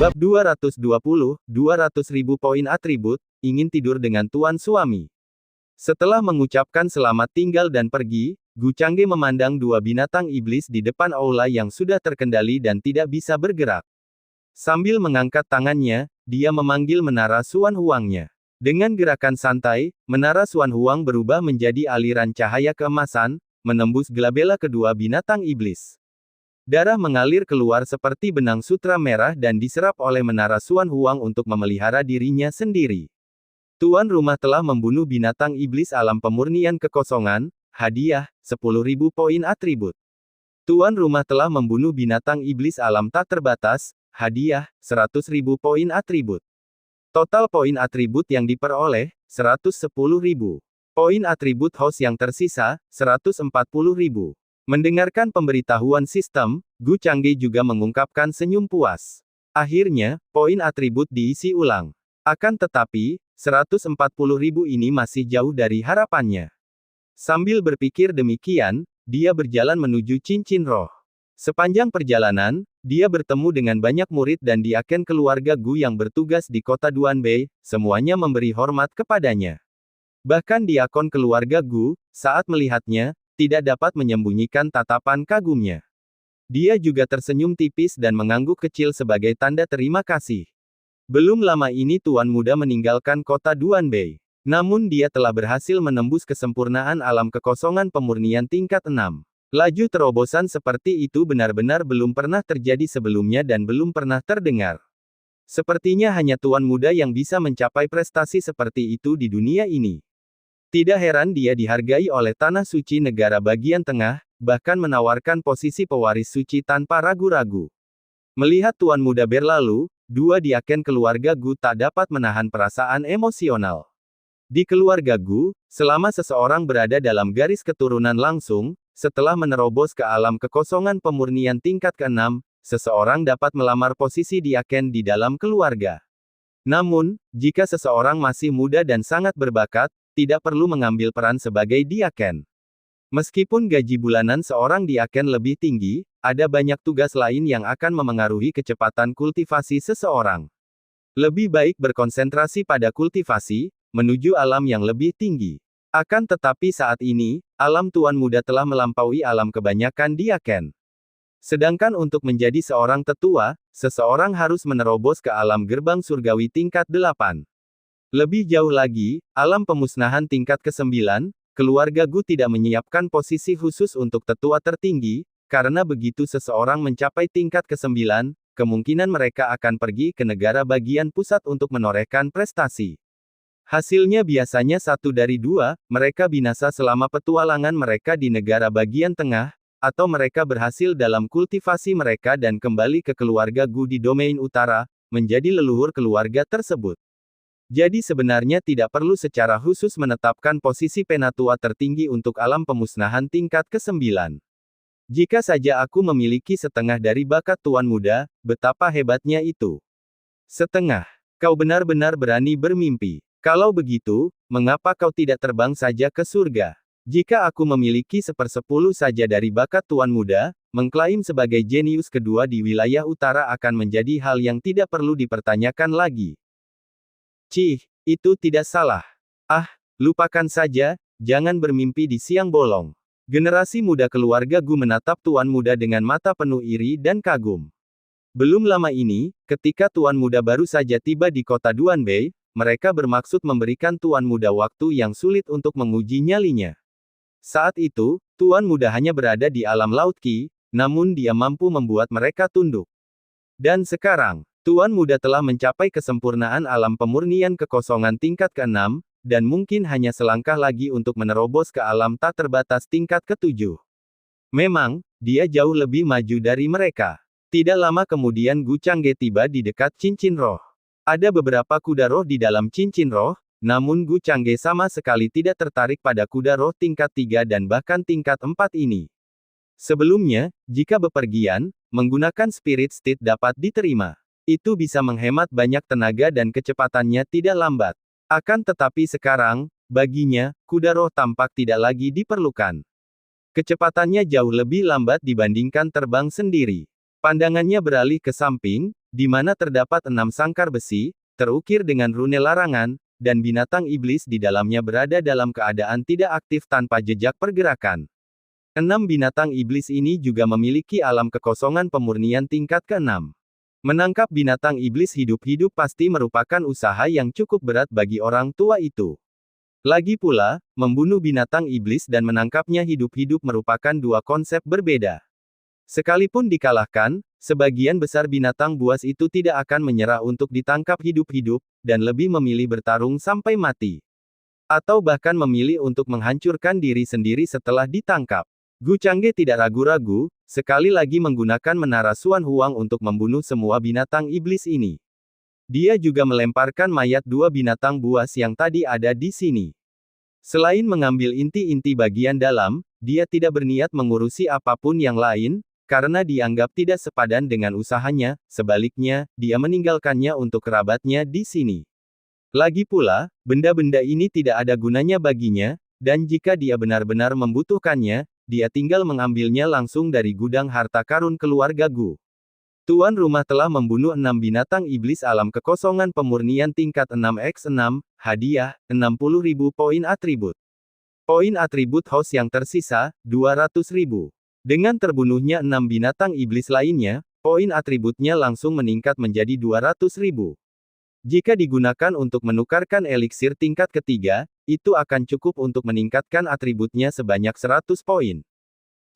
Bab 220, 200.000 poin atribut, ingin tidur dengan tuan suami. Setelah mengucapkan selamat tinggal dan pergi, Gu Changge memandang dua binatang iblis di depan aula yang sudah terkendali dan tidak bisa bergerak. Sambil mengangkat tangannya, dia memanggil Menara Xuan Huangnya. Dengan gerakan santai, Menara Xuan Huang berubah menjadi aliran cahaya keemasan, menembus gelabela kedua binatang iblis. Darah mengalir keluar seperti benang sutra merah dan diserap oleh Menara Xuan Huang untuk memelihara dirinya sendiri. Tuan rumah telah membunuh binatang iblis alam pemurnian kekosongan, hadiah, 10.000 poin atribut. Tuan rumah telah membunuh binatang iblis alam tak terbatas, hadiah, 100.000 poin atribut. Total poin atribut yang diperoleh, 110.000. Poin atribut host yang tersisa, 140.000. Mendengarkan pemberitahuan sistem, Gu Changge juga mengungkapkan senyum puas. Akhirnya, poin atribut diisi ulang. Akan tetapi, 140.000 ini masih jauh dari harapannya. Sambil berpikir demikian, dia berjalan menuju cincin roh. Sepanjang perjalanan, dia bertemu dengan banyak murid dan diaken keluarga Gu yang bertugas di kota Duanbei, semuanya memberi hormat kepadanya. Bahkan diakon keluarga Gu, saat melihatnya, tidak dapat menyembunyikan tatapan kagumnya. Dia juga tersenyum tipis dan mengangguk kecil sebagai tanda terima kasih. Belum lama ini Tuan Muda meninggalkan kota Duanbei. Namun dia telah berhasil menembus kesempurnaan alam kekosongan pemurnian tingkat 6. Laju terobosan seperti itu benar-benar belum pernah terjadi sebelumnya dan belum pernah terdengar. Sepertinya hanya Tuan Muda yang bisa mencapai prestasi seperti itu di dunia ini. Tidak heran dia dihargai oleh Tanah Suci Negara Bagian Tengah, bahkan menawarkan posisi pewaris suci tanpa ragu-ragu. Melihat Tuan Muda berlalu, dua diaken keluarga Gu tak dapat menahan perasaan emosional. Di keluarga Gu, selama seseorang berada dalam garis keturunan langsung, setelah menerobos ke alam kekosongan pemurnian tingkat ke-6, seseorang dapat melamar posisi diaken di dalam keluarga. Namun, jika seseorang masih muda dan sangat berbakat, tidak perlu mengambil peran sebagai diaken. Meskipun gaji bulanan seorang diaken lebih tinggi, ada banyak tugas lain yang akan memengaruhi kecepatan kultivasi seseorang. Lebih baik berkonsentrasi pada kultivasi, menuju alam yang lebih tinggi. Akan tetapi saat ini, alam Tuan Muda telah melampaui alam kebanyakan diaken. Sedangkan untuk menjadi seorang tetua, seseorang harus menerobos ke alam gerbang surgawi tingkat 8. Lebih jauh lagi, alam pemusnahan tingkat ke-9, keluarga Gu tidak menyiapkan posisi khusus untuk tetua tertinggi, karena begitu seseorang mencapai tingkat ke-9, kemungkinan mereka akan pergi ke negara bagian pusat untuk menorehkan prestasi. Hasilnya biasanya 1 dari 2, mereka binasa selama petualangan mereka di negara bagian tengah, atau mereka berhasil dalam kultivasi mereka dan kembali ke keluarga Gu di domain utara, menjadi leluhur keluarga tersebut. Jadi sebenarnya tidak perlu secara khusus menetapkan posisi penatua tertinggi untuk alam pemusnahan tingkat ke-9. Jika saja aku memiliki setengah dari bakat Tuan Muda, betapa hebatnya itu. Setengah. Kau benar-benar berani bermimpi. Kalau begitu, mengapa kau tidak terbang saja ke surga? Jika aku memiliki 1/10 saja dari bakat Tuan Muda, mengklaim sebagai jenius kedua di wilayah utara akan menjadi hal yang tidak perlu dipertanyakan lagi. Cih, itu tidak salah. Ah, lupakan saja, jangan bermimpi di siang bolong. Generasi muda keluarga Gu menatap Tuan Muda dengan mata penuh iri dan kagum. Belum lama ini, ketika Tuan Muda baru saja tiba di kota Duanbei, mereka bermaksud memberikan Tuan Muda waktu yang sulit untuk menguji nyalinya. Saat itu, Tuan Muda hanya berada di alam Laut Qi, namun dia mampu membuat mereka tunduk. Dan sekarang, Tuan Muda telah mencapai kesempurnaan alam pemurnian kekosongan tingkat ke-6, dan mungkin hanya selangkah lagi untuk menerobos ke alam tak terbatas tingkat ke-7. Memang, dia jauh lebih maju dari mereka. Tidak lama kemudian Gu Changge tiba di dekat cincin roh. Ada beberapa kuda roh di dalam cincin roh, namun Gu Changge sama sekali tidak tertarik pada kuda roh tingkat 3 dan bahkan tingkat 4 ini. Sebelumnya, jika bepergian, menggunakan spirit steed dapat diterima. Itu bisa menghemat banyak tenaga dan kecepatannya tidak lambat. Akan tetapi sekarang, baginya, kuda roh tampak tidak lagi diperlukan. Kecepatannya jauh lebih lambat dibandingkan terbang sendiri. Pandangannya beralih ke samping, di mana terdapat 6 sangkar besi, terukir dengan rune larangan, dan binatang iblis di dalamnya berada dalam keadaan tidak aktif tanpa jejak pergerakan. 6 binatang iblis ini juga memiliki alam kekosongan pemurnian tingkat ke-6. Menangkap binatang iblis hidup-hidup pasti merupakan usaha yang cukup berat bagi orang tua itu. Lagi pula, membunuh binatang iblis dan menangkapnya hidup-hidup merupakan dua konsep berbeda. Sekalipun dikalahkan, sebagian besar binatang buas itu tidak akan menyerah untuk ditangkap hidup-hidup, dan lebih memilih bertarung sampai mati. Atau bahkan memilih untuk menghancurkan diri sendiri setelah ditangkap. Gu Changge tidak ragu-ragu, sekali lagi menggunakan menara Suan Huang untuk membunuh semua binatang iblis ini. Dia juga melemparkan mayat dua binatang buas yang tadi ada di sini. Selain mengambil inti-inti bagian dalam, dia tidak berniat mengurusi apapun yang lain, karena dianggap tidak sepadan dengan usahanya, sebaliknya, dia meninggalkannya untuk kerabatnya di sini. Lagi pula, benda-benda ini tidak ada gunanya baginya, dan jika dia benar-benar membutuhkannya, dia tinggal mengambilnya langsung dari gudang harta karun keluarga Gu. Tuan rumah telah membunuh 6 binatang iblis alam kekosongan pemurnian tingkat 6x6, hadiah, 60.000 poin atribut. Poin atribut host yang tersisa, 200.000. Dengan terbunuhnya 6 binatang iblis lainnya, poin atributnya langsung meningkat menjadi 200.000. Jika digunakan untuk menukarkan eliksir tingkat ketiga, itu akan cukup untuk meningkatkan atributnya sebanyak 100 poin.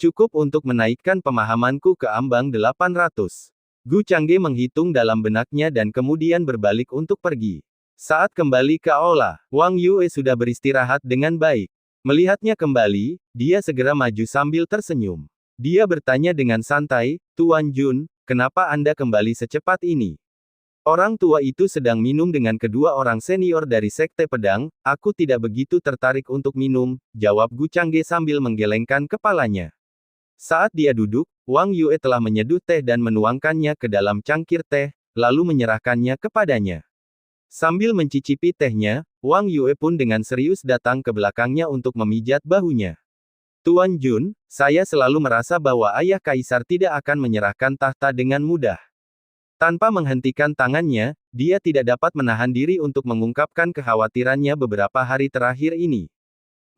Cukup untuk menaikkan pemahamanku ke ambang 800. Gu Changge menghitung dalam benaknya dan kemudian berbalik untuk pergi. Saat kembali ke aula, Wang Yue sudah beristirahat dengan baik. Melihatnya kembali, dia segera maju sambil tersenyum. Dia bertanya dengan santai, "Tuan Jun, kenapa Anda kembali secepat ini?" Orang tua itu sedang minum dengan kedua orang senior dari Sekte Pedang. "Aku tidak begitu tertarik untuk minum," jawab Gu Changge sambil menggelengkan kepalanya. Saat dia duduk, Wang Yue telah menyeduh teh dan menuangkannya ke dalam cangkir teh, lalu menyerahkannya kepadanya. Sambil mencicipi tehnya, Wang Yue pun dengan serius datang ke belakangnya untuk memijat bahunya. "Tuan Jun, saya selalu merasa bahwa ayah kaisar tidak akan menyerahkan tahta dengan mudah." Tanpa menghentikan tangannya, dia tidak dapat menahan diri untuk mengungkapkan kekhawatirannya beberapa hari terakhir ini.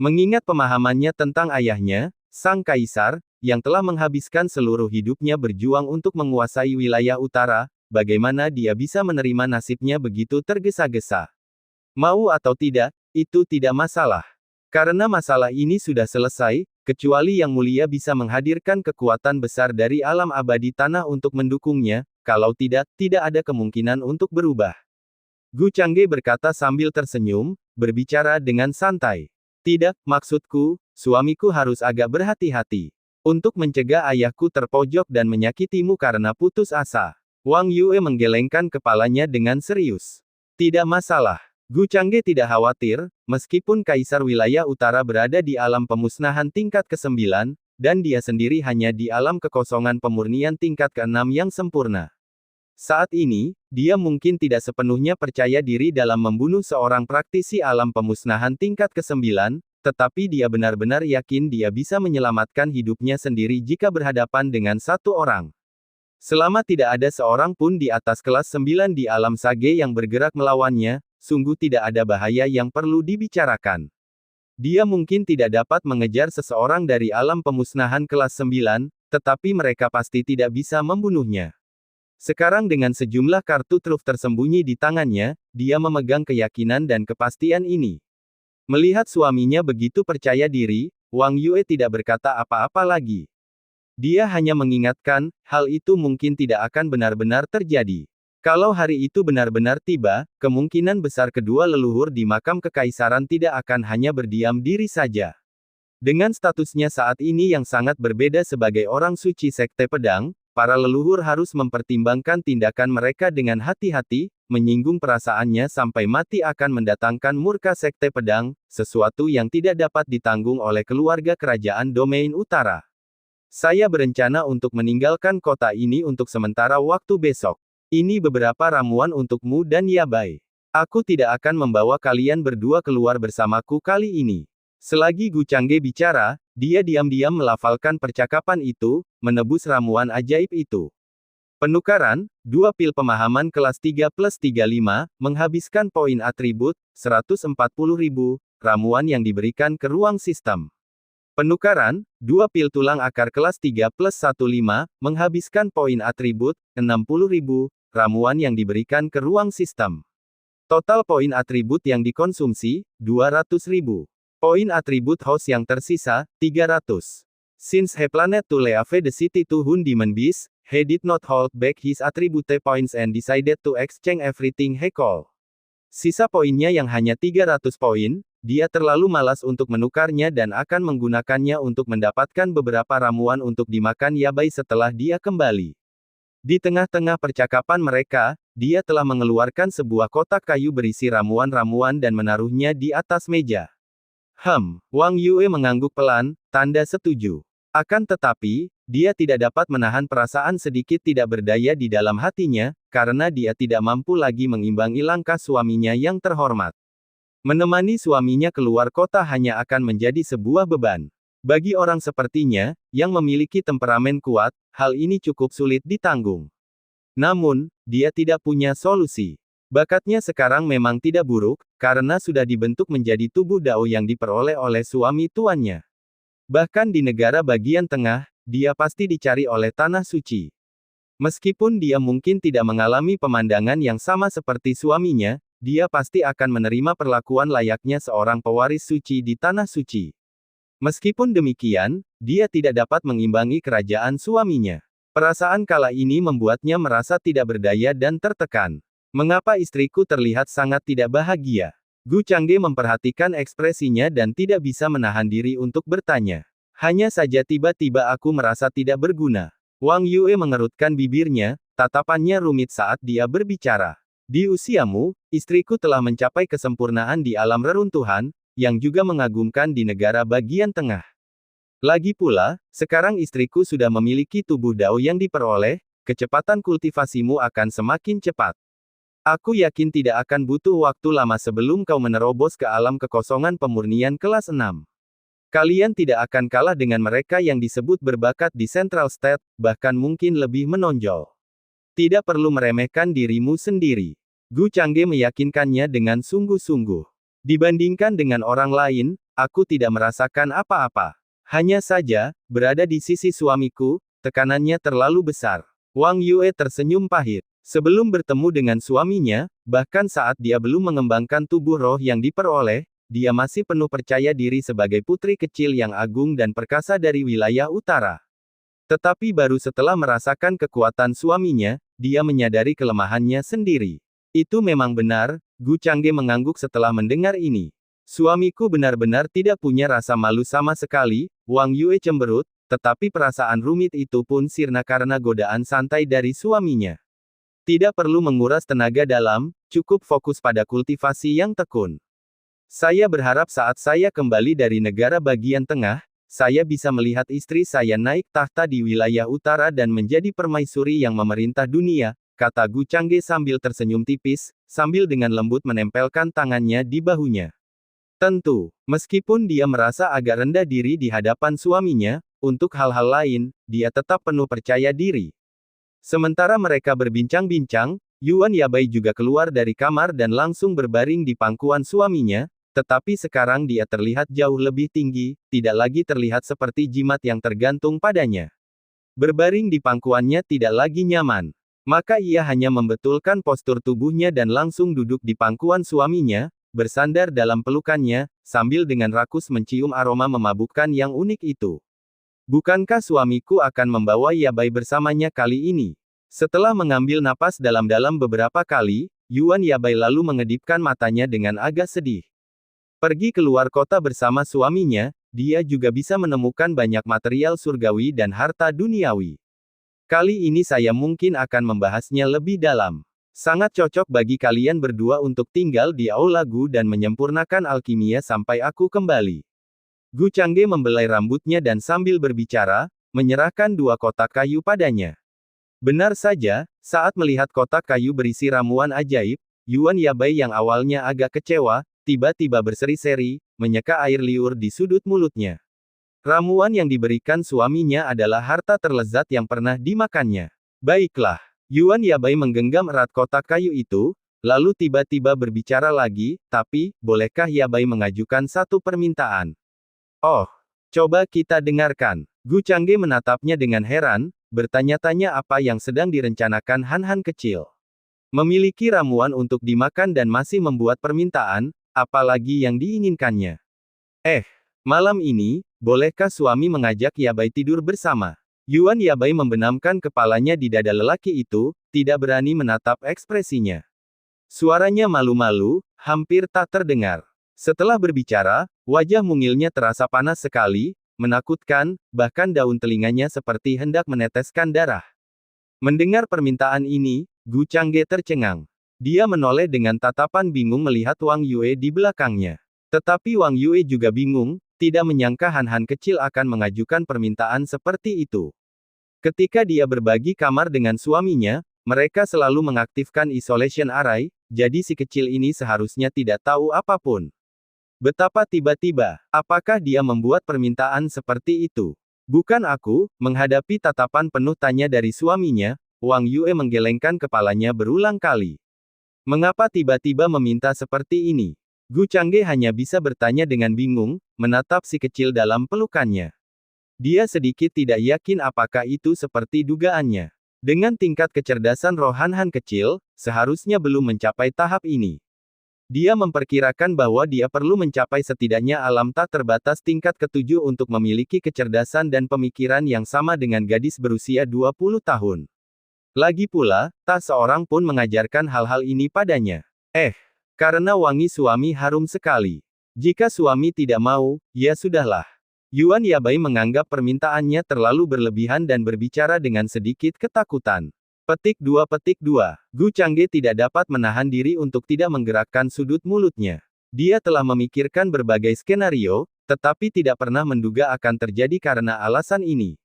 Mengingat pemahamannya tentang ayahnya, sang kaisar, yang telah menghabiskan seluruh hidupnya berjuang untuk menguasai wilayah utara, bagaimana dia bisa menerima nasibnya begitu tergesa-gesa? Mau atau tidak, itu tidak masalah. Karena masalah ini sudah selesai, kecuali Yang Mulia bisa menghadirkan kekuatan besar dari alam abadi tanah untuk mendukungnya, kalau tidak, tidak ada kemungkinan untuk berubah. Gu Changge berkata sambil tersenyum, berbicara dengan santai. "Tidak, maksudku, suamiku harus agak berhati-hati. Untuk mencegah ayahku terpojok dan menyakitimu karena putus asa." Wang Yue menggelengkan kepalanya dengan serius. "Tidak masalah." Gu Changge tidak khawatir, meskipun Kaisar Wilayah Utara berada di alam pemusnahan tingkat ke-9, dan dia sendiri hanya di alam kekosongan pemurnian tingkat ke-6 yang sempurna. Saat ini, dia mungkin tidak sepenuhnya percaya diri dalam membunuh seorang praktisi alam pemusnahan tingkat ke-9, tetapi dia benar-benar yakin dia bisa menyelamatkan hidupnya sendiri jika berhadapan dengan satu orang. Selama tidak ada seorang pun di atas kelas 9 di alam sage yang bergerak melawannya, sungguh tidak ada bahaya yang perlu dibicarakan. Dia mungkin tidak dapat mengejar seseorang dari alam pemusnahan kelas 9, tetapi mereka pasti tidak bisa membunuhnya. Sekarang dengan sejumlah kartu truf tersembunyi di tangannya, dia memegang keyakinan dan kepastian ini. Melihat suaminya begitu percaya diri, Wang Yue tidak berkata apa-apa lagi. Dia hanya mengingatkan, hal itu mungkin tidak akan benar-benar terjadi. Kalau hari itu benar-benar tiba, kemungkinan besar kedua leluhur di makam kekaisaran tidak akan hanya berdiam diri saja. Dengan statusnya saat ini yang sangat berbeda sebagai orang suci Sekte Pedang, para leluhur harus mempertimbangkan tindakan mereka dengan hati-hati, menyinggung perasaannya sampai mati akan mendatangkan murka Sekte Pedang, sesuatu yang tidak dapat ditanggung oleh keluarga kerajaan domain utara. Saya berencana untuk meninggalkan kota ini untuk sementara waktu besok. Ini beberapa ramuan untukmu dan Yabai. Aku tidak akan membawa kalian berdua keluar bersamaku kali ini. Selagi Gu Changge bicara, dia diam-diam melafalkan percakapan itu, menebus ramuan ajaib itu. Penukaran, 2 pil pemahaman kelas 3+35, menghabiskan poin atribut, 140.000, ramuan yang diberikan ke ruang sistem. Penukaran, 2 pil tulang akar kelas 3+15, menghabiskan poin atribut, 60.000, ramuan yang diberikan ke ruang sistem. Total poin atribut yang dikonsumsi, 200.000. Poin atribut host yang tersisa, 300. Since he planned to leave the city to hunt demon beasts, he did not hold back his attribute points and decided to exchange everything he could. Sisa poinnya yang hanya 300 poin, dia terlalu malas untuk menukarnya dan akan menggunakannya untuk mendapatkan beberapa ramuan untuk dimakan Yabai setelah dia kembali. Di tengah-tengah percakapan mereka, dia telah mengeluarkan sebuah kotak kayu berisi ramuan-ramuan dan menaruhnya di atas meja. Wang Yue mengangguk pelan, tanda setuju. Akan tetapi, dia tidak dapat menahan perasaan sedikit tidak berdaya di dalam hatinya, karena dia tidak mampu lagi mengimbangi langkah suaminya yang terhormat. Menemani suaminya keluar kota hanya akan menjadi sebuah beban. Bagi orang sepertinya, yang memiliki temperamen kuat, hal ini cukup sulit ditanggung. Namun, dia tidak punya solusi. Bakatnya sekarang memang tidak buruk, karena sudah dibentuk menjadi tubuh Dao yang diperoleh oleh suami tuannya. Bahkan di negara bagian tengah, dia pasti dicari oleh tanah suci. Meskipun dia mungkin tidak mengalami pemandangan yang sama seperti suaminya, dia pasti akan menerima perlakuan layaknya seorang pewaris suci di tanah suci. Meskipun demikian, dia tidak dapat mengimbangi kerajaan suaminya. Perasaan kala ini membuatnya merasa tidak berdaya dan tertekan. Mengapa istriku terlihat sangat tidak bahagia? Gu Changge memperhatikan ekspresinya dan tidak bisa menahan diri untuk bertanya. Hanya saja tiba-tiba aku merasa tidak berguna. Wang Yue mengerutkan bibirnya, tatapannya rumit saat dia berbicara. Di usiamu, istriku telah mencapai kesempurnaan di alam reruntuhan, yang juga mengagumkan di negara bagian tengah. Lagi pula, sekarang istriku sudah memiliki tubuh Dao yang diperoleh, kecepatan kultivasimu akan semakin cepat. Aku yakin tidak akan butuh waktu lama sebelum kau menerobos ke alam kekosongan pemurnian kelas 6. Kalian tidak akan kalah dengan mereka yang disebut berbakat di Central State, bahkan mungkin lebih menonjol. Tidak perlu meremehkan dirimu sendiri. Gu Changge meyakinkannya dengan sungguh-sungguh. Dibandingkan dengan orang lain, aku tidak merasakan apa-apa. Hanya saja, berada di sisi suamiku, tekanannya terlalu besar. Wang Yue tersenyum pahit. Sebelum bertemu dengan suaminya, bahkan saat dia belum mengembangkan tubuh roh yang diperoleh, dia masih penuh percaya diri sebagai putri kecil yang agung dan perkasa dari wilayah utara. Tetapi baru setelah merasakan kekuatan suaminya, dia menyadari kelemahannya sendiri. Itu memang benar, Gu Changge mengangguk setelah mendengar ini. Suamiku benar-benar tidak punya rasa malu sama sekali, Wang Yue cemberut, tetapi perasaan rumit itu pun sirna karena godaan santai dari suaminya. Tidak perlu menguras tenaga dalam, cukup fokus pada kultivasi yang tekun. Saya berharap saat saya kembali dari negara bagian tengah, saya bisa melihat istri saya naik tahta di wilayah utara dan menjadi permaisuri yang memerintah dunia, kata Gu Changge sambil tersenyum tipis, sambil dengan lembut menempelkan tangannya di bahunya. Tentu, meskipun dia merasa agak rendah diri di hadapan suaminya, untuk hal-hal lain, dia tetap penuh percaya diri. Sementara mereka berbincang-bincang, Yuan Yabai juga keluar dari kamar dan langsung berbaring di pangkuan suaminya, tetapi sekarang dia terlihat jauh lebih tinggi, tidak lagi terlihat seperti jimat yang tergantung padanya. Berbaring di pangkuannya tidak lagi nyaman. Maka ia hanya membetulkan postur tubuhnya dan langsung duduk di pangkuan suaminya, bersandar dalam pelukannya, sambil dengan rakus mencium aroma memabukkan yang unik itu. Bukankah suamiku akan membawa Yabai bersamanya kali ini? Setelah mengambil napas dalam-dalam beberapa kali, Yuan Yabai lalu mengedipkan matanya dengan agak sedih. Pergi keluar kota bersama suaminya, dia juga bisa menemukan banyak material surgawi dan harta duniawi. Kali ini saya mungkin akan membahasnya lebih dalam. Sangat cocok bagi kalian berdua untuk tinggal di Aula Gu dan menyempurnakan alkimia sampai aku kembali. Gu Changge membelai rambutnya dan sambil berbicara, menyerahkan 2 kotak kayu padanya. Benar saja, saat melihat kotak kayu berisi ramuan ajaib, Yuan Yabai yang awalnya agak kecewa, tiba-tiba berseri-seri, menyeka air liur di sudut mulutnya. Ramuan yang diberikan suaminya adalah harta terlezat yang pernah dimakannya. Baiklah, Yuan Yabai menggenggam erat kotak kayu itu, lalu tiba-tiba berbicara lagi, tapi, bolehkah Yabai mengajukan satu permintaan? Oh, coba kita dengarkan. Gu Changge menatapnya dengan heran, bertanya-tanya apa yang sedang direncanakan Han Han kecil. Memiliki ramuan untuk dimakan dan masih membuat permintaan, apalagi yang diinginkannya. Malam ini, bolehkah suami mengajak Yabai tidur bersama? Yuan Yabai membenamkan kepalanya di dada lelaki itu, tidak berani menatap ekspresinya. Suaranya malu-malu, hampir tak terdengar. Setelah berbicara, wajah mungilnya terasa panas sekali, menakutkan, bahkan daun telinganya seperti hendak meneteskan darah. Mendengar permintaan ini, Gu Changge tercengang. Dia menoleh dengan tatapan bingung melihat Wang Yue di belakangnya. Tetapi Wang Yue juga bingung, tidak menyangka Han Han kecil akan mengajukan permintaan seperti itu. Ketika dia berbagi kamar dengan suaminya, mereka selalu mengaktifkan isolation array, jadi si kecil ini seharusnya tidak tahu apapun. Betapa tiba-tiba, apakah dia membuat permintaan seperti itu? Bukan aku, menghadapi tatapan penuh tanya dari suaminya, Wang Yue menggelengkan kepalanya berulang kali. Mengapa tiba-tiba meminta seperti ini? Gu Changge hanya bisa bertanya dengan bingung, menatap si kecil dalam pelukannya. Dia sedikit tidak yakin apakah itu seperti dugaannya. Dengan tingkat kecerdasan roh Han Han kecil, seharusnya belum mencapai tahap ini. Dia memperkirakan bahwa dia perlu mencapai setidaknya alam tak terbatas tingkat ke-7 untuk memiliki kecerdasan dan pemikiran yang sama dengan gadis berusia 20 tahun. Lagi pula, tak seorang pun mengajarkan hal-hal ini padanya. Karena wangi suami harum sekali. Jika suami tidak mau, ya sudahlah. Yuan Yabai menganggap permintaannya terlalu berlebihan dan berbicara dengan sedikit ketakutan. Petik 2. Gu Changge tidak dapat menahan diri untuk tidak menggerakkan sudut mulutnya. Dia telah memikirkan berbagai skenario, tetapi tidak pernah menduga akan terjadi karena alasan ini.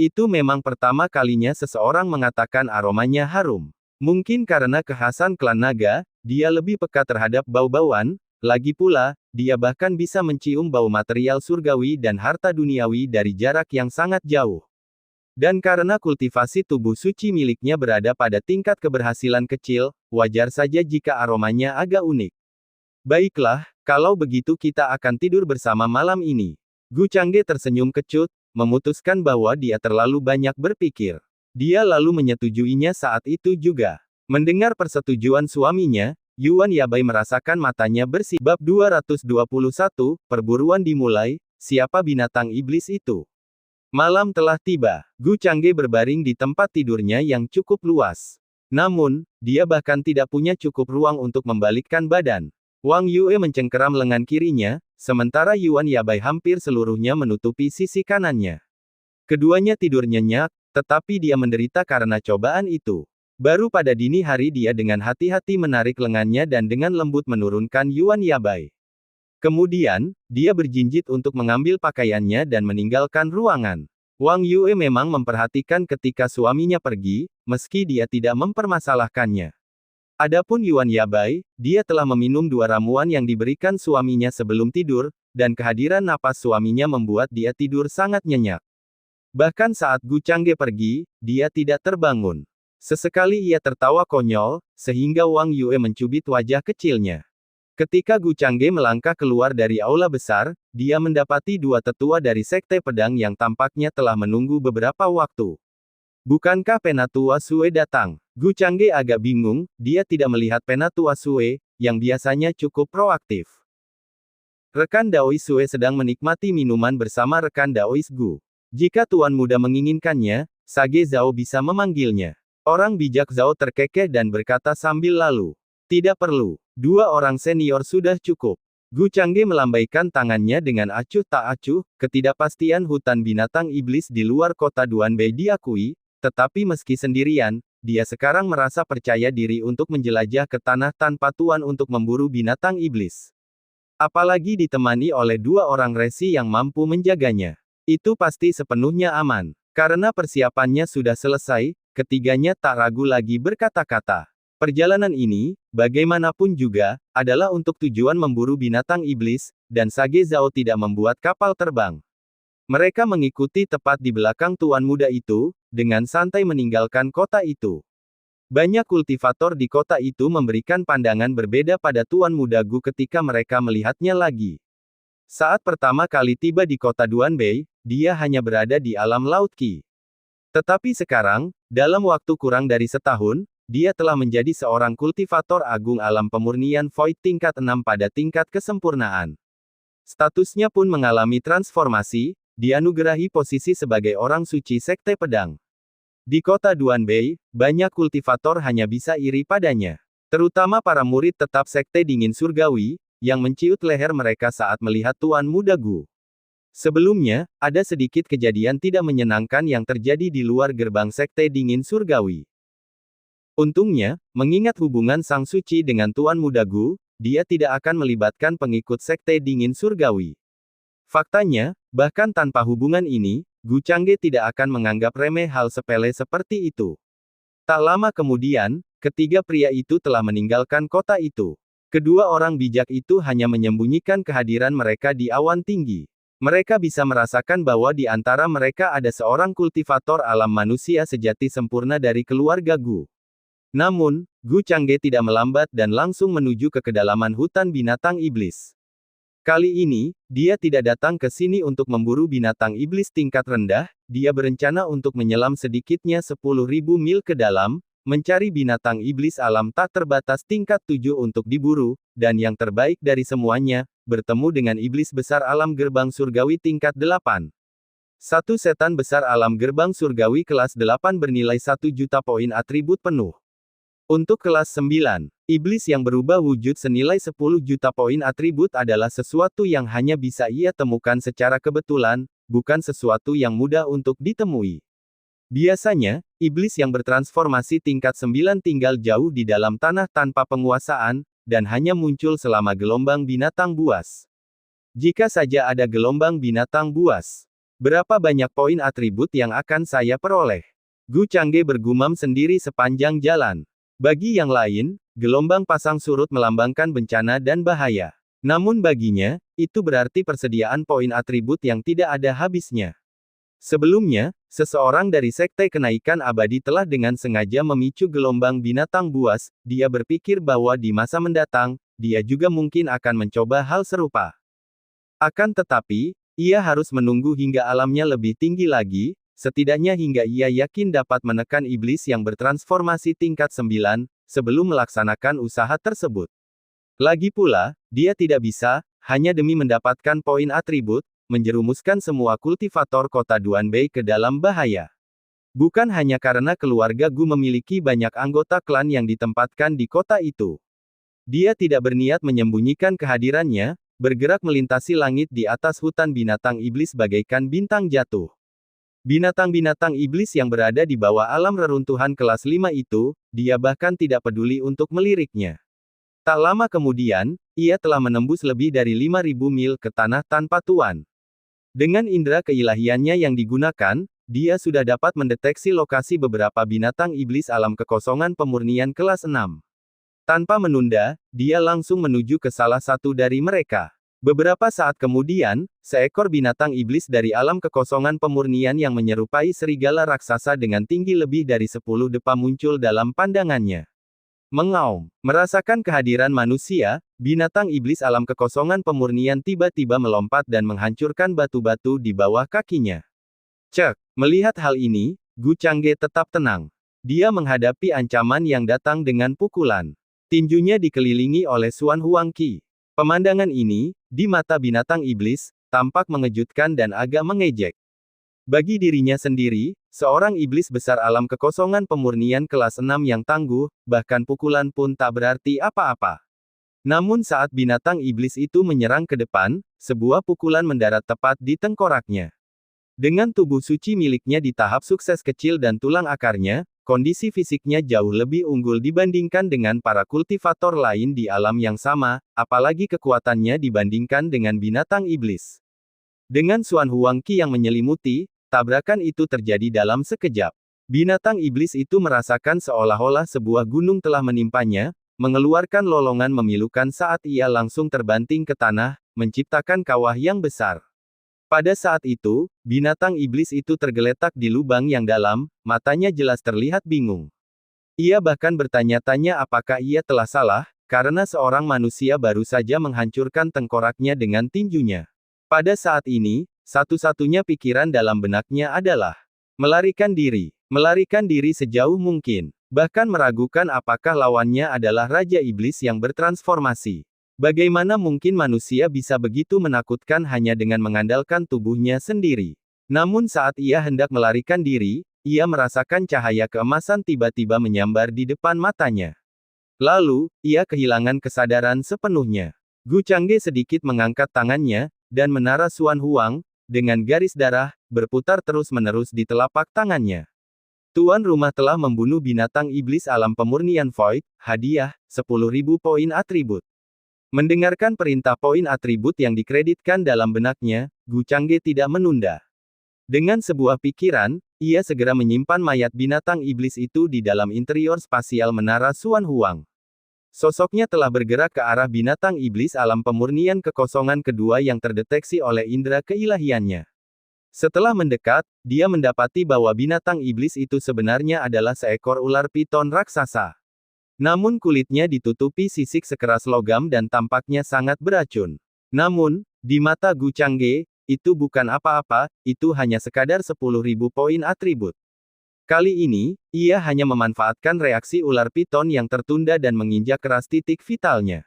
Itu memang pertama kalinya seseorang mengatakan aromanya harum. Mungkin karena kekhasan klan naga, dia lebih peka terhadap bau-bauan, lagi pula, dia bahkan bisa mencium bau material surgawi dan harta duniawi dari jarak yang sangat jauh. Dan karena kultivasi tubuh suci miliknya berada pada tingkat keberhasilan kecil, wajar saja jika aromanya agak unik. Baiklah, kalau begitu kita akan tidur bersama malam ini. Gu Changge tersenyum kecut, memutuskan bahwa dia terlalu banyak berpikir. Dia lalu menyetujuinya saat itu juga. Mendengar persetujuan suaminya, Yuan Yabai merasakan matanya bersih. Bab 221, perburuan dimulai, siapa binatang iblis itu? Malam telah tiba. Gu Changge berbaring di tempat tidurnya yang cukup luas. Namun, dia bahkan tidak punya cukup ruang untuk membalikkan badan. Wang Yue mencengkeram lengan kirinya, sementara Yuan Yabai hampir seluruhnya menutupi sisi kanannya. Keduanya tidur nyenyak, tetapi dia menderita karena cobaan itu. Baru pada dini hari dia dengan hati-hati menarik lengannya dan dengan lembut menurunkan Yuan Yabai. Kemudian, dia berjinjit untuk mengambil pakaiannya dan meninggalkan ruangan. Wang Yue memang memperhatikan ketika suaminya pergi, meski dia tidak mempermasalahkannya. Adapun Yuan Yabai, dia telah meminum 2 ramuan yang diberikan suaminya sebelum tidur, dan kehadiran napas suaminya membuat dia tidur sangat nyenyak. Bahkan saat Gu Changge pergi, dia tidak terbangun. Sesekali ia tertawa konyol, sehingga Wang Yue mencubit wajah kecilnya. Ketika Gu Changge melangkah keluar dari aula besar, dia mendapati 2 tetua dari Sekte Pedang yang tampaknya telah menunggu beberapa waktu. Bukankah Penatua Sue datang? Gu Changge agak bingung, dia tidak melihat Penatua Sue, yang biasanya cukup proaktif. Rekan Daois Sue sedang menikmati minuman bersama rekan Daois Gu. Jika Tuan Muda menginginkannya, Sage Zhao bisa memanggilnya. Orang bijak Zhao terkekeh dan berkata sambil lalu. Tidak perlu. 2 orang senior sudah cukup. Gu Changge melambaikan tangannya dengan acuh tak acuh, ketidakpastian hutan binatang iblis di luar kota Duanbei diakui, tetapi meski sendirian, dia sekarang merasa percaya diri untuk menjelajah ke tanah tanpa tuan untuk memburu binatang iblis. Apalagi ditemani oleh 2 orang resi yang mampu menjaganya. Itu pasti sepenuhnya aman. Karena persiapannya sudah selesai, ketiganya tak ragu lagi berkata-kata. Perjalanan ini, bagaimanapun juga, adalah untuk tujuan memburu binatang iblis, dan Sage Zhao tidak membuat kapal terbang. Mereka mengikuti tepat di belakang tuan muda itu, dengan santai meninggalkan kota itu. Banyak kultivator di kota itu memberikan pandangan berbeda pada Tuan Muda Gu ketika mereka melihatnya lagi. Saat pertama kali tiba di kota Duanbei, dia hanya berada di alam laut Qi. Tetapi sekarang, dalam waktu kurang dari setahun, dia telah menjadi seorang kultivator agung alam pemurnian Void tingkat 6 pada tingkat kesempurnaan. Statusnya pun mengalami transformasi, dianugerahi posisi sebagai orang suci Sekte Pedang. Di kota Duanbei, banyak kultivator hanya bisa iri padanya. Terutama para murid tetap Sekte Dingin Surgawi, yang menciut leher mereka saat melihat Tuan Muda Gu. Sebelumnya, ada sedikit kejadian tidak menyenangkan yang terjadi di luar gerbang Sekte Dingin Surgawi. Untungnya, mengingat hubungan Sang Suci dengan Tuan Muda Gu, dia tidak akan melibatkan pengikut Sekte Dingin Surgawi. Faktanya, bahkan tanpa hubungan ini, Gu Changge tidak akan menganggap remeh hal sepele seperti itu. Tak lama kemudian, ketiga pria itu telah meninggalkan kota itu. Kedua orang bijak itu hanya menyembunyikan kehadiran mereka di awan tinggi. Mereka bisa merasakan bahwa di antara mereka ada seorang kultivator alam manusia sejati sempurna dari keluarga Gu. Namun, Gu Changge tidak melambat dan langsung menuju ke kedalaman hutan binatang iblis. Kali ini, dia tidak datang ke sini untuk memburu binatang iblis tingkat rendah, dia berencana untuk menyelam sedikitnya 10.000 mil ke dalam, mencari binatang iblis alam tak terbatas tingkat 7 untuk diburu, dan yang terbaik dari semuanya, bertemu dengan iblis besar alam gerbang surgawi tingkat 8. Satu setan besar alam gerbang surgawi kelas 8 bernilai 1 juta poin atribut penuh. Untuk kelas 9, iblis yang berubah wujud senilai 10 juta poin atribut adalah sesuatu yang hanya bisa ia temukan secara kebetulan, bukan sesuatu yang mudah untuk ditemui. Biasanya, iblis yang bertransformasi tingkat 9 tinggal jauh di dalam tanah tanpa penguasaan, dan hanya muncul selama gelombang binatang buas. Jika saja ada gelombang binatang buas, berapa banyak poin atribut yang akan saya peroleh? Gu Changge bergumam sendiri sepanjang jalan. Bagi yang lain, gelombang pasang surut melambangkan bencana dan bahaya. Namun baginya, itu berarti persediaan poin atribut yang tidak ada habisnya. Sebelumnya, seseorang dari Sekte Kenaikan Abadi telah dengan sengaja memicu gelombang binatang buas, dia berpikir bahwa di masa mendatang, dia juga mungkin akan mencoba hal serupa. Akan tetapi, ia harus menunggu hingga alamnya lebih tinggi lagi, setidaknya hingga ia yakin dapat menekan iblis yang bertransformasi tingkat 9, sebelum melaksanakan usaha tersebut. Lagi pula, dia tidak bisa, hanya demi mendapatkan poin atribut, menjerumuskan semua kultivator kota Duanbei ke dalam bahaya. Bukan hanya karena keluarga Gu memiliki banyak anggota klan yang ditempatkan di kota itu. Dia tidak berniat menyembunyikan kehadirannya, bergerak melintasi langit di atas hutan binatang iblis bagaikan bintang jatuh. Binatang-binatang iblis yang berada di bawah alam reruntuhan kelas 5 itu, dia bahkan tidak peduli untuk meliriknya. Tak lama kemudian, ia telah menembus lebih dari 5.000 mil ke tanah tanpa tuan. Dengan indera keilahiannya yang digunakan, dia sudah dapat mendeteksi lokasi beberapa binatang iblis alam kekosongan pemurnian kelas 6. Tanpa menunda, dia langsung menuju ke salah satu dari mereka. Beberapa saat kemudian, seekor binatang iblis dari alam kekosongan pemurnian yang menyerupai serigala raksasa dengan tinggi lebih dari 10 depa muncul dalam pandangannya. Mengaum, merasakan kehadiran manusia, binatang iblis alam kekosongan pemurnian tiba-tiba melompat dan menghancurkan batu-batu di bawah kakinya. Cek, melihat hal ini, Gu Changge tetap tenang. Dia menghadapi ancaman yang datang dengan pukulan. Tinjunya dikelilingi oleh Xuan Huangqi. Pemandangan ini, di mata binatang iblis, tampak mengejutkan dan agak mengejek. Bagi dirinya sendiri, seorang iblis besar alam kekosongan pemurnian kelas 6 yang tangguh, bahkan pukulan pun tak berarti apa-apa. Namun saat binatang iblis itu menyerang ke depan, sebuah pukulan mendarat tepat di tengkoraknya. Dengan tubuh suci miliknya di tahap sukses kecil dan tulang akarnya, kondisi fisiknya jauh lebih unggul dibandingkan dengan para kultivator lain di alam yang sama, apalagi kekuatannya dibandingkan dengan binatang iblis. Dengan Xuan Huangqi yang menyelimuti, tabrakan itu terjadi dalam sekejap. Binatang iblis itu merasakan seolah-olah sebuah gunung telah menimpanya, mengeluarkan lolongan memilukan saat ia langsung terbanting ke tanah, menciptakan kawah yang besar. Pada saat itu, binatang iblis itu tergeletak di lubang yang dalam, matanya jelas terlihat bingung. Ia bahkan bertanya-tanya apakah ia telah salah, karena seorang manusia baru saja menghancurkan tengkoraknya dengan tinjunya. Pada saat ini, satu-satunya pikiran dalam benaknya adalah melarikan diri. Melarikan diri sejauh mungkin. Bahkan meragukan apakah lawannya adalah Raja Iblis yang bertransformasi. Bagaimana mungkin manusia bisa begitu menakutkan hanya dengan mengandalkan tubuhnya sendiri? Namun saat ia hendak melarikan diri, ia merasakan cahaya keemasan tiba-tiba menyambar di depan matanya. Lalu, ia kehilangan kesadaran sepenuhnya. Gu Changge sedikit mengangkat tangannya, dan menara Xuan Huang, dengan garis darah, berputar terus-menerus di telapak tangannya. Tuan rumah telah membunuh binatang iblis alam pemurnian Void, hadiah, 10.000 poin atribut. Mendengarkan perintah poin atribut yang dikreditkan dalam benaknya, Gu Changge tidak menunda. Dengan sebuah pikiran, ia segera menyimpan mayat binatang iblis itu di dalam interior spasial menara Xuan Huang. Sosoknya telah bergerak ke arah binatang iblis alam pemurnian kekosongan kedua yang terdeteksi oleh indera keilahiannya. Setelah mendekat, dia mendapati bahwa binatang iblis itu sebenarnya adalah seekor ular piton raksasa. Namun kulitnya ditutupi sisik sekeras logam dan tampaknya sangat beracun. Namun, di mata Gu Changge, itu bukan apa-apa, itu hanya sekadar 10.000 poin atribut. Kali ini, ia hanya memanfaatkan reaksi ular piton yang tertunda dan menginjak keras titik vitalnya.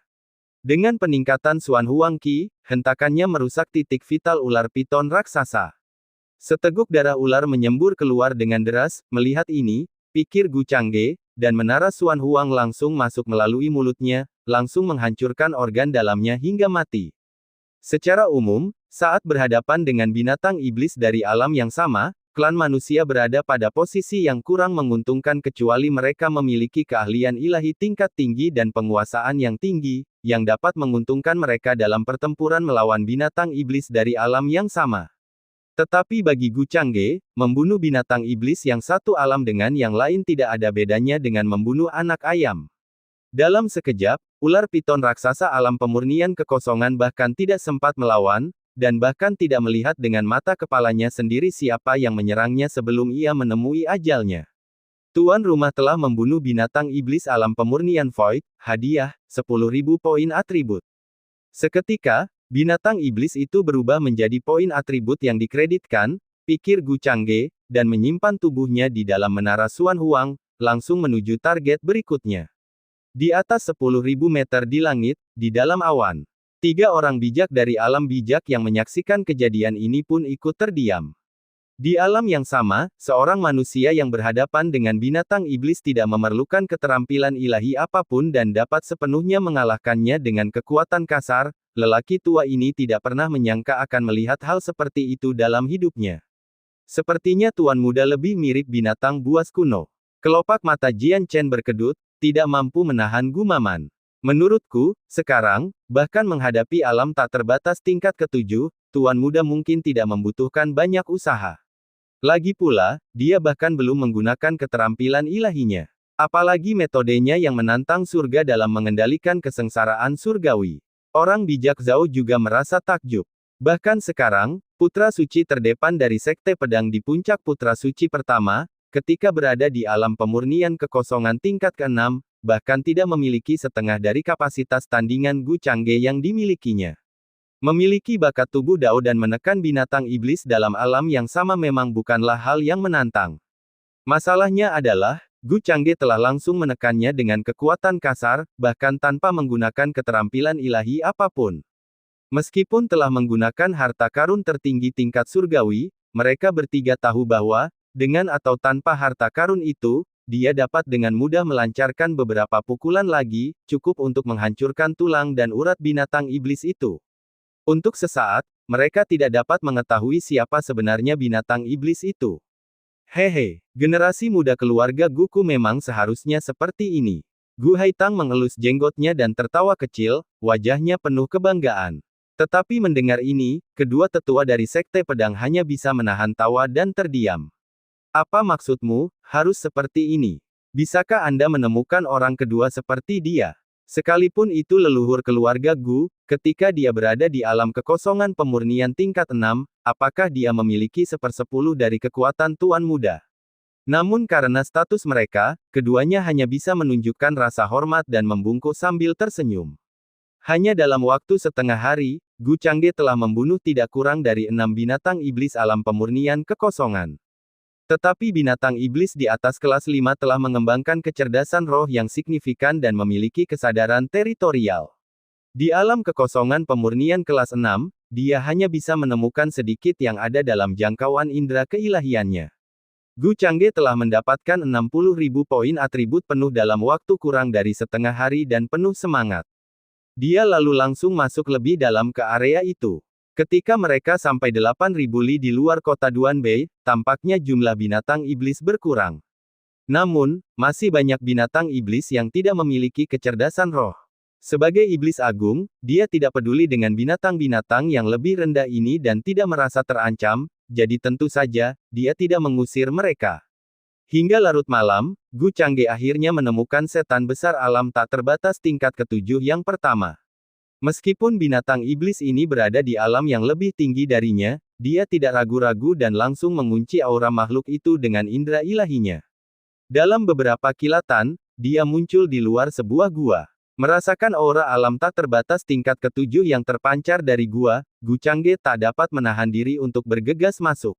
Dengan peningkatan Xuan Huang Qi, hentakannya merusak titik vital ular piton raksasa. Seteguk darah ular menyembur keluar dengan deras. Melihat ini, pikir Gu Changge, dan menara Xuan Huang langsung masuk melalui mulutnya, langsung menghancurkan organ dalamnya hingga mati. Secara umum, saat berhadapan dengan binatang iblis dari alam yang sama, klan manusia berada pada posisi yang kurang menguntungkan kecuali mereka memiliki keahlian ilahi tingkat tinggi dan penguasaan yang tinggi, yang dapat menguntungkan mereka dalam pertempuran melawan binatang iblis dari alam yang sama. Tetapi bagi Gu Changge, membunuh binatang iblis yang satu alam dengan yang lain tidak ada bedanya dengan membunuh anak ayam. Dalam sekejap, ular piton raksasa alam pemurnian kekosongan bahkan tidak sempat melawan, dan bahkan tidak melihat dengan mata kepalanya sendiri siapa yang menyerangnya sebelum ia menemui ajalnya. Tuan rumah telah membunuh binatang iblis alam pemurnian Void, hadiah, 10.000 poin atribut. Seketika, binatang iblis itu berubah menjadi poin atribut yang dikreditkan, pikir Gu Changge, dan menyimpan tubuhnya di dalam menara Xuan Huang, langsung menuju target berikutnya. Di atas 10.000 meter di langit, di dalam awan. 3 orang bijak dari alam bijak yang menyaksikan kejadian ini pun ikut terdiam. Di alam yang sama, seorang manusia yang berhadapan dengan binatang iblis tidak memerlukan keterampilan ilahi apapun dan dapat sepenuhnya mengalahkannya dengan kekuatan kasar. Lelaki tua ini tidak pernah menyangka akan melihat hal seperti itu dalam hidupnya. Sepertinya tuan muda lebih mirip binatang buas kuno. Kelopak mata Jian Chen berkedut, tidak mampu menahan gumaman. Menurutku, sekarang, bahkan menghadapi alam tak terbatas tingkat ke-7, tuan muda mungkin tidak membutuhkan banyak usaha. Lagi pula, dia bahkan belum menggunakan keterampilan ilahinya. Apalagi metodenya yang menantang surga dalam mengendalikan kesengsaraan surgawi. Orang bijak Zhao juga merasa takjub. Bahkan sekarang, putra suci terdepan dari sekte pedang di puncak putra suci pertama, ketika berada di alam pemurnian kekosongan tingkat ke-6, bahkan tidak memiliki setengah dari kapasitas tandingan Gu Changge yang dimilikinya. Memiliki bakat tubuh Dao dan menekan binatang iblis dalam alam yang sama memang bukanlah hal yang menantang. Masalahnya adalah, Gu Changge telah langsung menekannya dengan kekuatan kasar, bahkan tanpa menggunakan keterampilan ilahi apapun. Meskipun telah menggunakan harta karun tertinggi tingkat surgawi, mereka bertiga tahu bahwa, dengan atau tanpa harta karun itu, dia dapat dengan mudah melancarkan beberapa pukulan lagi, cukup untuk menghancurkan tulang dan urat binatang iblis itu. Untuk sesaat, mereka tidak dapat mengetahui siapa sebenarnya binatang iblis itu. Hehe, generasi muda keluarga Guku memang seharusnya seperti ini. Gu Haitang mengelus jenggotnya dan tertawa kecil, wajahnya penuh kebanggaan. Tetapi mendengar ini, kedua tetua dari sekte pedang hanya bisa menahan tawa dan terdiam. Apa maksudmu, harus seperti ini? Bisakah Anda menemukan orang kedua seperti dia? Sekalipun itu leluhur keluarga Gu, ketika dia berada di alam kekosongan pemurnian tingkat 6, apakah dia memiliki 1/10 dari kekuatan tuan muda? Namun karena status mereka, keduanya hanya bisa menunjukkan rasa hormat dan membungkuk sambil tersenyum. Hanya dalam waktu setengah hari, Gu Changge telah membunuh tidak kurang dari 6 binatang iblis alam pemurnian kekosongan. Tetapi binatang iblis di atas kelas 5 telah mengembangkan kecerdasan roh yang signifikan dan memiliki kesadaran teritorial. Di alam kekosongan pemurnian kelas 6, dia hanya bisa menemukan sedikit yang ada dalam jangkauan indera keilahiannya. Gu Changge telah mendapatkan 60.000 poin atribut penuh dalam waktu kurang dari setengah hari dan penuh semangat. Dia lalu langsung masuk lebih dalam ke area itu. Ketika mereka sampai 8.000 li di luar kota Duanbei, tampaknya jumlah binatang iblis berkurang. Namun, masih banyak binatang iblis yang tidak memiliki kecerdasan roh. Sebagai iblis agung, dia tidak peduli dengan binatang-binatang yang lebih rendah ini dan tidak merasa terancam, jadi tentu saja, dia tidak mengusir mereka. Hingga larut malam, Gu Changge akhirnya menemukan setan besar alam tak terbatas tingkat ketujuh yang pertama. Meskipun binatang iblis ini berada di alam yang lebih tinggi darinya, dia tidak ragu-ragu dan langsung mengunci aura makhluk itu dengan indera ilahinya. Dalam beberapa kilatan, dia muncul di luar sebuah gua. Merasakan aura alam tak terbatas tingkat ketujuh yang terpancar dari gua, Gu Changge tak dapat menahan diri untuk bergegas masuk.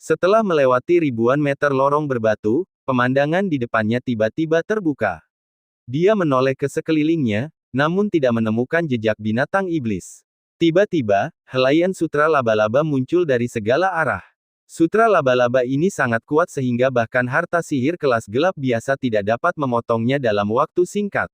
Setelah melewati ribuan meter lorong berbatu, pemandangan di depannya tiba-tiba terbuka. Dia menoleh ke sekelilingnya, namun tidak menemukan jejak binatang iblis. Tiba-tiba, helaian sutra laba-laba muncul dari segala arah. Sutra laba-laba ini sangat kuat sehingga bahkan harta sihir kelas gelap biasa tidak dapat memotongnya dalam waktu singkat.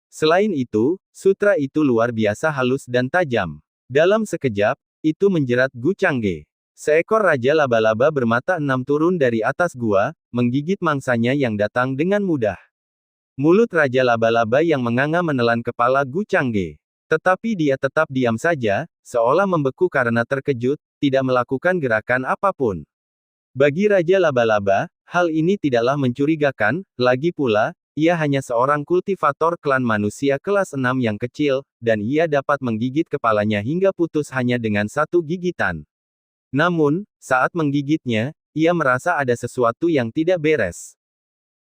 Selain itu, sutra itu luar biasa halus dan tajam. Dalam sekejap, itu menjerat Gu Changge. Seekor raja laba-laba bermata enam turun dari atas gua, menggigit mangsanya yang datang dengan mudah. Mulut raja laba-laba yang menganga menelan kepala Gu Changge. Tetapi dia tetap diam saja, seolah membeku karena terkejut, tidak melakukan gerakan apapun. Bagi raja laba-laba, hal ini tidaklah mencurigakan, lagi pula, ia hanya seorang kultivator klan manusia kelas 6 yang kecil, dan ia dapat menggigit kepalanya hingga putus hanya dengan satu gigitan. Namun, saat menggigitnya, ia merasa ada sesuatu yang tidak beres.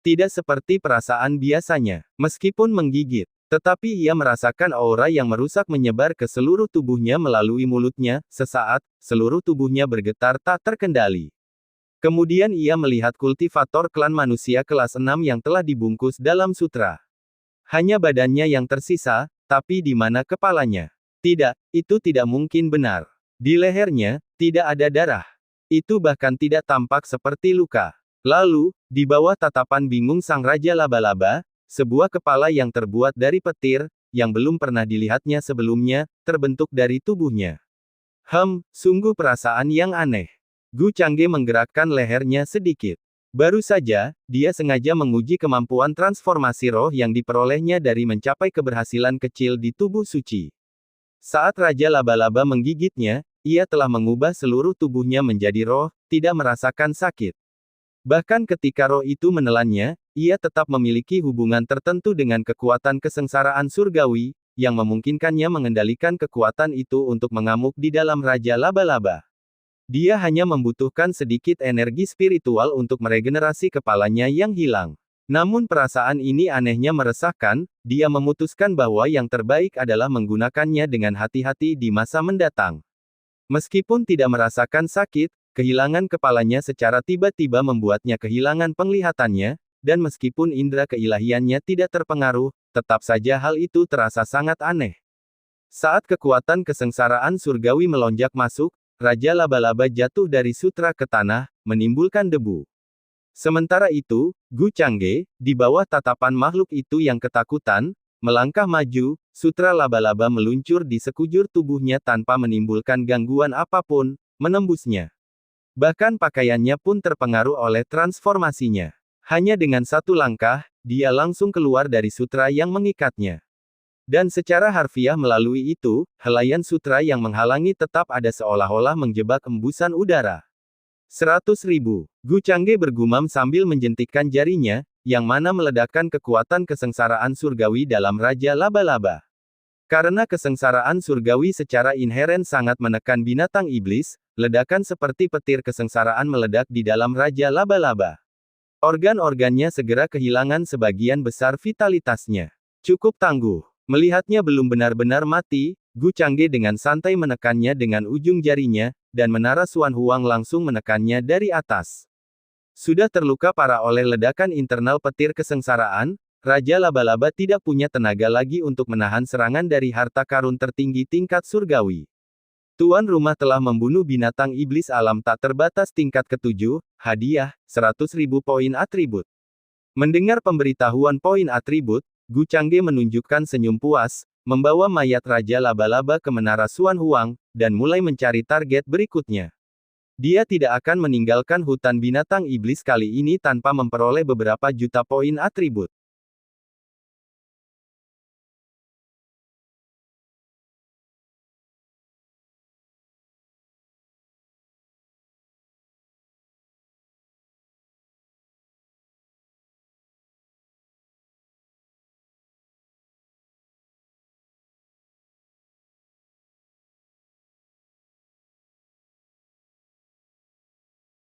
Tidak seperti perasaan biasanya. Meskipun menggigit, tetapi ia merasakan aura yang merusak menyebar ke seluruh tubuhnya melalui mulutnya. Sesaat, seluruh tubuhnya bergetar tak terkendali. Kemudian ia melihat kultivator klan manusia kelas 6 yang telah dibungkus dalam sutra. Hanya badannya yang tersisa, tapi di mana kepalanya? Tidak, itu tidak mungkin benar. Di lehernya, tidak ada darah. Itu bahkan tidak tampak seperti luka. Lalu, di bawah tatapan bingung sang raja laba-laba, sebuah kepala yang terbuat dari petir, yang belum pernah dilihatnya sebelumnya, terbentuk dari tubuhnya. Sungguh perasaan yang aneh. Gu Changge menggerakkan lehernya sedikit. Baru saja, dia sengaja menguji kemampuan transformasi roh yang diperolehnya dari mencapai keberhasilan kecil di tubuh suci. Saat Raja Laba-Laba menggigitnya, ia telah mengubah seluruh tubuhnya menjadi roh, tidak merasakan sakit. Bahkan ketika roh itu menelannya, ia tetap memiliki hubungan tertentu dengan kekuatan kesengsaraan surgawi, yang memungkinkannya mengendalikan kekuatan itu untuk mengamuk di dalam Raja Laba-Laba. Dia hanya membutuhkan sedikit energi spiritual untuk meregenerasi kepalanya yang hilang. Namun perasaan ini anehnya meresahkan, dia memutuskan bahwa yang terbaik adalah menggunakannya dengan hati-hati di masa mendatang. Meskipun tidak merasakan sakit, kehilangan kepalanya secara tiba-tiba membuatnya kehilangan penglihatannya, dan meskipun indera keilahiannya tidak terpengaruh, tetap saja hal itu terasa sangat aneh. Saat kekuatan kesengsaraan surgawi melonjak masuk, Raja Laba-Laba jatuh dari sutra ke tanah, menimbulkan debu. Sementara itu, Gu Changge, di bawah tatapan makhluk itu yang ketakutan, melangkah maju, sutra laba-laba meluncur di sekujur tubuhnya tanpa menimbulkan gangguan apapun, menembusnya. Bahkan pakaiannya pun terpengaruh oleh transformasinya. Hanya dengan satu langkah, dia langsung keluar dari sutra yang mengikatnya. Dan secara harfiah melalui itu, helaian sutra yang menghalangi tetap ada seolah-olah menjebak embusan udara. 100.000. Gu Changge bergumam sambil menjentikkan jarinya, yang mana meledakkan kekuatan kesengsaraan surgawi dalam Raja Laba-Laba. Karena kesengsaraan surgawi secara inheren sangat menekan binatang iblis, ledakan seperti petir kesengsaraan meledak di dalam Raja Laba-Laba. Organ-organnya segera kehilangan sebagian besar vitalitasnya. Cukup tangguh. Melihatnya belum benar-benar mati, Gu Changge dengan santai menekannya dengan ujung jarinya, dan menara Xuan Huang langsung menekannya dari atas. Sudah terluka parah oleh ledakan internal petir kesengsaraan, Raja Laba-Laba tidak punya tenaga lagi untuk menahan serangan dari harta karun tertinggi tingkat surgawi. Tuan rumah telah membunuh binatang iblis alam tak terbatas tingkat ke-7, hadiah, 100.000 poin atribut. Mendengar pemberitahuan poin atribut, Gu Changge menunjukkan senyum puas, membawa mayat Raja Laba-Laba ke Menara Xuan Huang, dan mulai mencari target berikutnya. Dia tidak akan meninggalkan hutan binatang iblis kali ini tanpa memperoleh beberapa juta poin atribut.